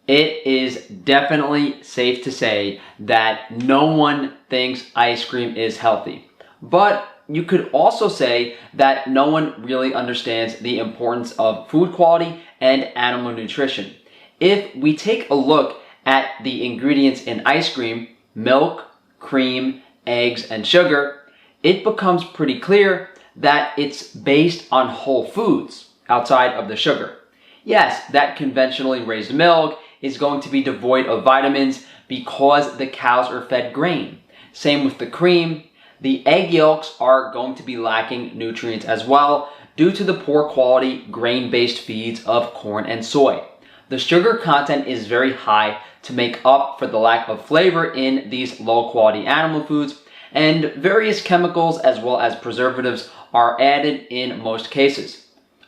It is definitely safe to say that no one thinks ice cream is healthy. But you could also say that no one really understands the importance of food quality and animal nutrition. If we take a look at the ingredients in ice cream, milk, cream, eggs, and sugar, it becomes pretty clear that it's based on whole foods outside of the sugar. Yes, that conventionally raised milk is going to be devoid of vitamins because the cows are fed grain. Same with the cream. The egg yolks are going to be lacking nutrients as well due to the poor quality grain-based feeds of corn and soy. The sugar content is very high to make up for the lack of flavor in these low-quality animal foods, and various chemicals as well as preservatives are added in most cases.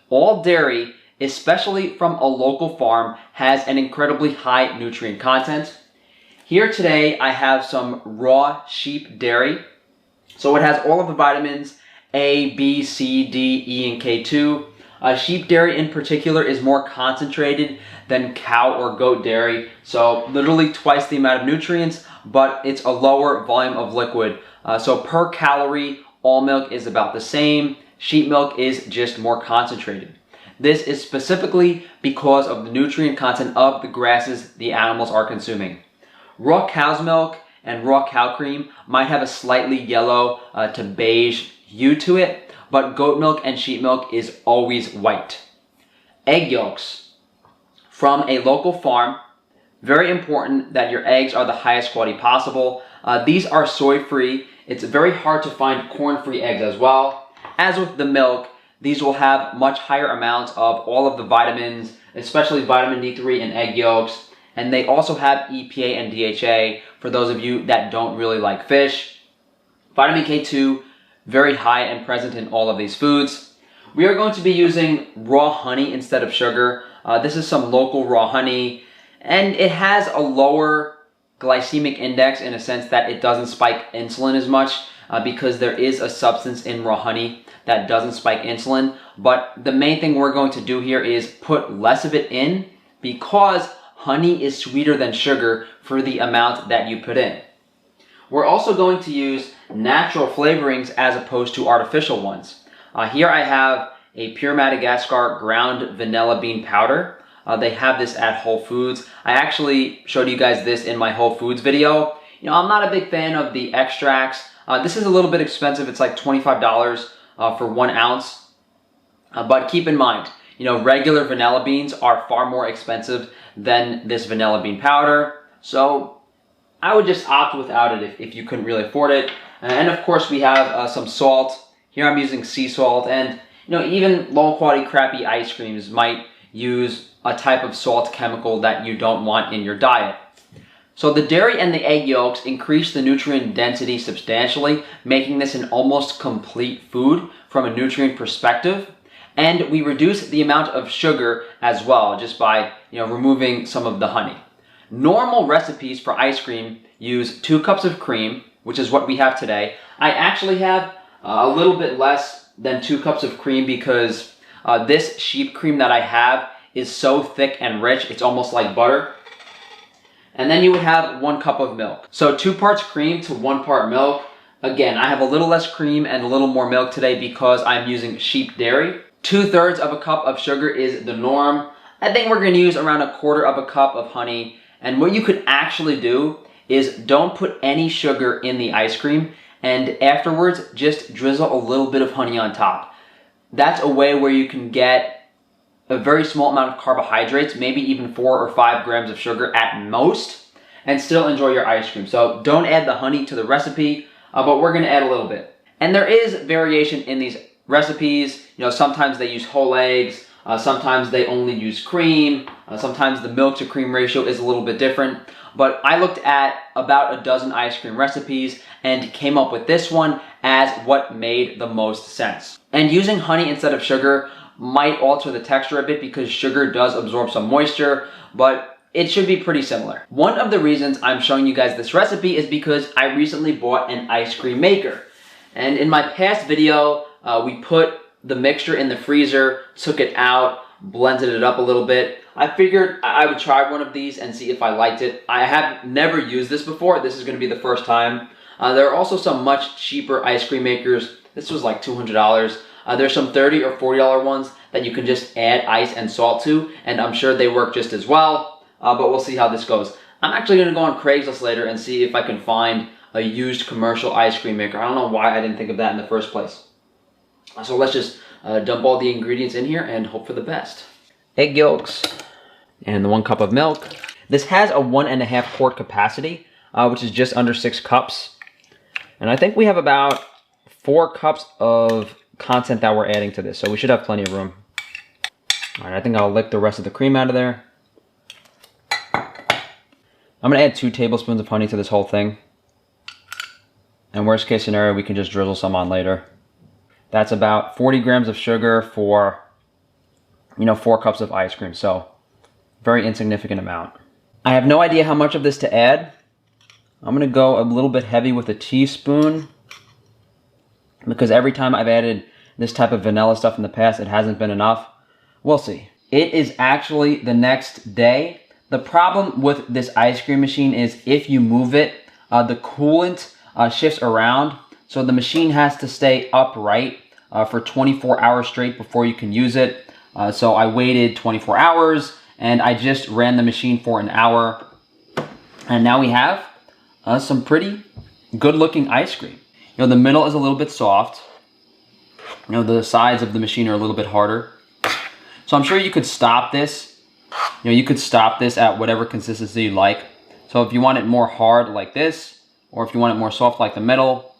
All dairy, especially from a local farm, has an incredibly high nutrient content. Here today I have some raw sheep dairy. So it has all of the vitamins A, B, C, D, E, and K2. Sheep dairy in particular is more concentrated than cow or goat dairy. So literally twice the amount of nutrients, but it's a lower volume of liquid. So per calorie, all milk is about the same. Sheep milk is just more concentrated. This is specifically because of the nutrient content of the grasses the animals are consuming. Raw cow's milk and raw cow cream might have a slightly yellow to beige hue to it, but goat milk and sheep milk is always white. Egg yolks from a local farm. Very important that your eggs are the highest quality possible. These are soy-free. It's very hard to find corn-free eggs as well. As with the milk, these will have much higher amounts of all of the vitamins, especially vitamin D3 in egg yolks. And they also have EPA and DHA for those of you that don't really like fish. Vitamin K2, very high and present in all of these foods. We are going to be using raw honey instead of sugar. This is some local raw honey, and it has a lower glycemic index in a sense that it doesn't spike insulin as much because there is a substance in raw honey that doesn't spike insulin. But the main thing we're going to do here is put less of it in because honey is sweeter than sugar for the amount that you put in. We're also going to use natural flavorings as opposed to artificial ones. Here I have a Pure Madagascar ground vanilla bean powder. They have this at Whole Foods. I actually showed you guys this in my Whole Foods video. You know, I'm not a big fan of the extracts. This is a little bit expensive. It's like $25 for 1 ounce. But keep in mind, you know, regular vanilla beans are far more expensive than this vanilla bean powder. So I would just opt without it if you couldn't really afford it. And of course we have some salt. Here I'm using sea salt, and you know, even low quality crappy ice creams might use a type of salt chemical that you don't want in your diet. So the dairy and the egg yolks increase the nutrient density substantially, making this an almost complete food from a nutrient perspective. And we reduce the amount of sugar as well, just by removing some of the honey. Normal recipes for ice cream use 2 cups of cream, which is what we have today. I actually have a little bit less than 2 cups of cream because this sheep cream that I have is so thick and rich, it's almost like butter. And then you would have 1 cup of milk. So 2 parts cream to 1 part milk. Again, I have a little less cream and a little more milk today because I'm using sheep dairy. 2/3 of a cup of sugar is the norm. I think we're gonna use around 1/4 of a cup of honey. And what you could actually do is don't put any sugar in the ice cream, and afterwards just drizzle a little bit of honey on top. That's a way where you can get a very small amount of carbohydrates, maybe even 4 or 5 grams of sugar at most, and still enjoy your ice cream. So don't add the honey to the recipe, but we're gonna add a little bit. And there is variation in these recipes. Sometimes they use whole eggs, sometimes they only use cream, sometimes the milk to cream ratio is a little bit different. But I looked at about a dozen ice cream recipes and came up with this one as what made the most sense. And using honey instead of sugar might alter the texture a bit because sugar does absorb some moisture, but it should be pretty similar. One of the reasons I'm showing you guys this recipe is because I recently bought an ice cream maker. And in my past video, we put the mixture in the freezer, took it out, blended it up a little bit. I figured I would try one of these and see if I liked it. I have never used this before. This is going to be the first time. There are also some much cheaper ice cream makers. This was like $200. There's some $30 or $40 ones that you can just add ice and salt to, and I'm sure they work just as well, but we'll see how this goes. I'm actually going to go on Craigslist later and see if I can find a used commercial ice cream maker. I don't know why I didn't think of that in the first place. So let's just dump all the ingredients in here and hope for the best. Egg yolks and the 1 cup of milk. This has a 1.5 quart capacity, which is just under 6 cups. And I think we have about 4 cups of content that we're adding to this, so we should have plenty of room. All right, I think I'll lick the rest of the cream out of there. I'm gonna add 2 tablespoons of honey to this whole thing. And worst case scenario, we can just drizzle some on later. That's about 40 grams of sugar for, 4 cups of ice cream, so very insignificant amount. I have no idea how much of this to add. I'm gonna go a little bit heavy with a teaspoon, because every time I've added this type of vanilla stuff in the past, it hasn't been enough. We'll see. It is actually the next day. The problem with this ice cream machine is if you move it, the coolant shifts around, so the machine has to stay upright for 24 hours straight before you can use it. So I waited 24 hours, and I just ran the machine for an hour, and now we have some pretty good looking ice cream. The middle is a little bit soft. The sides of the machine are a little bit harder. So I'm sure you could stop this. You could stop this at whatever consistency you like. So if you want it more hard like this, or if you want it more soft like the middle,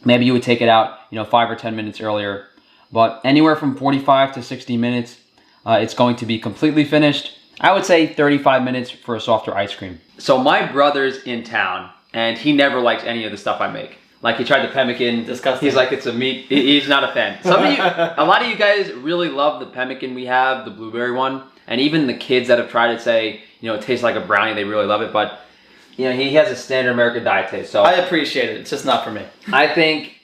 maybe you would take it out, 5 or 10 minutes earlier. But anywhere from 45 to 60 minutes, it's going to be completely finished. I would say 35 minutes for a softer ice cream. So my brother's in town, and he never likes any of the stuff I make. Like, he tried the pemmican. Disgusting. He's like, it's a meat. He's not a fan. Some of you, a lot of you guys really love the pemmican we have, the blueberry one. And even the kids that have tried it say, it tastes like a brownie. They really love it. But, he has a standard American diet taste. So I appreciate it. It's just not for me. I think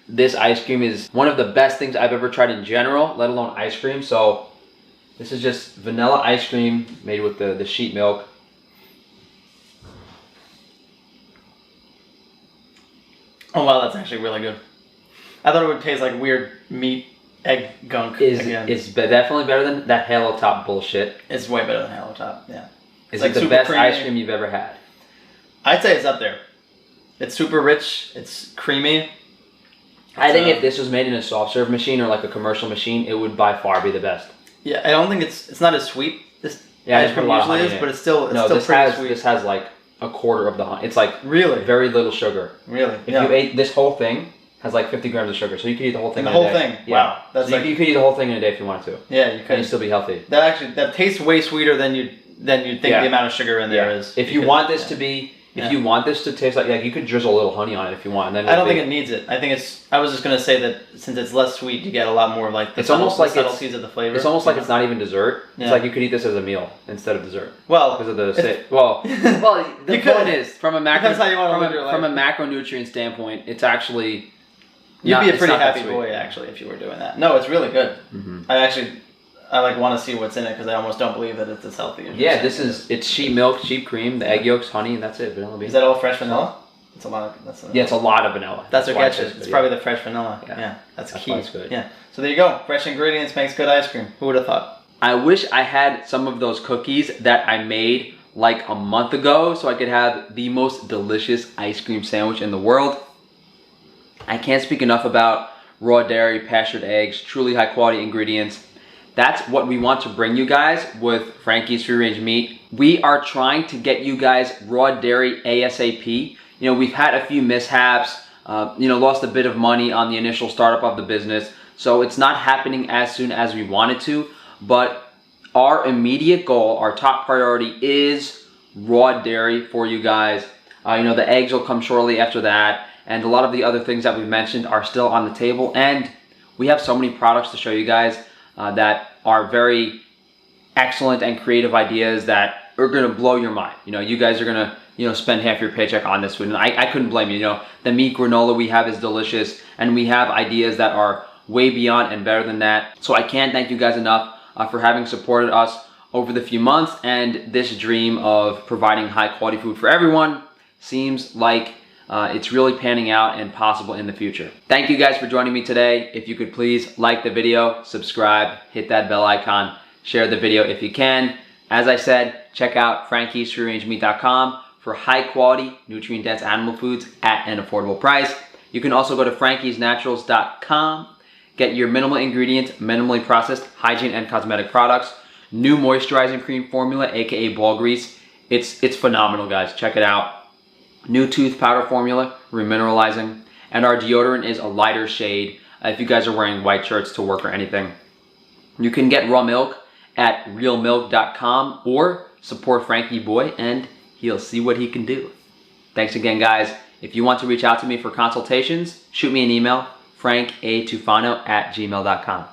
this ice cream is one of the best things I've ever tried in general, let alone ice cream. So this is just vanilla ice cream made with the sheet milk. Oh wow, that's actually really good. I thought it would taste like weird meat egg gunk again. It's definitely better than that Halo Top bullshit. It's way better than Halo Top, yeah. Is it the best ice cream you've ever had? I'd say it's up there. It's super rich, it's creamy. I think if this was made in a soft serve machine or like a commercial machine, it would by far be the best. Yeah, I don't think it's not as sweet. This ice cream usually is, but it's still pretty sweet. This has like a quarter of the honey. It's like really very little sugar. Really? If you ate this whole thing, has like 50 grams of sugar, so you could eat the whole thing in a day. The whole thing? Yeah. Wow. That's so you could eat the whole thing in a day if you wanted to. Yeah, you could. And you'd still be healthy. That tastes way sweeter than you'd think the amount of sugar in there is. If you want this to be, if you want this to taste like you could drizzle a little honey on it if you want. And then I don't think it needs it. I think I was just gonna say that since it's less sweet, you get a lot more like it's almost like subtleties of the flavor. It's almost like it's not even dessert. Yeah. It's like you could eat this as a meal instead of dessert. Well, because of the the point is from a macronutrient standpoint, it's actually you'd be a pretty happy boy actually if you were doing that. No, it's really good. Mm-hmm. I want to see what's in it because I almost don't believe that it's as healthy as it's sheep milk, sheep cream, the egg yolks, honey, and that's it. Vanilla bean. Is that all fresh vanilla? It's a lot of it's a lot of vanilla. That's what gets it. It's probably the fresh vanilla. Yeah, that's key. That's good. Yeah. So there you go. Fresh ingredients makes good ice cream. Who would have thought? I wish I had some of those cookies that I made like a month ago so I could have the most delicious ice cream sandwich in the world. I can't speak enough about raw dairy, pastured eggs, truly high quality ingredients. That's what we want to bring you guys with Frankie's Free Range Meat. We are trying to get you guys raw dairy ASAP. We've had a few mishaps, lost a bit of money on the initial startup of the business. So it's not happening as soon as we wanted to, but our immediate goal, our top priority is raw dairy for you guys. The eggs will come shortly after that. And a lot of the other things that we mentioned are still on the table. And we have so many products to show you guys that are very excellent and creative ideas that are going to blow your mind. You guys are going to, spend half your paycheck on this food. And I couldn't blame you. The meat granola we have is delicious. And we have ideas that are way beyond and better than that. So I can't thank you guys enough for having supported us over the few months, and this dream of providing high quality food for everyone seems like it's really panning out and possible in the future. Thank you guys for joining me today. If you could please like the video, subscribe, hit that bell icon, share the video if you can. As I said, check out frankiesfreerangemeat.com for high quality, nutrient dense animal foods at an affordable price. You can also go to frankiesnaturals.com, get your minimal ingredient, minimally processed hygiene and cosmetic products, new moisturizing cream formula, aka ball grease. It's phenomenal, guys. Check it out. New tooth powder formula, remineralizing, and our deodorant is a lighter shade if you guys are wearing white shirts to work or anything. You can get raw milk at realmilk.com or support Frankie Boy and he'll see what he can do. Thanks again, guys. If you want to reach out to me for consultations, shoot me an email, frankatufano@gmail.com.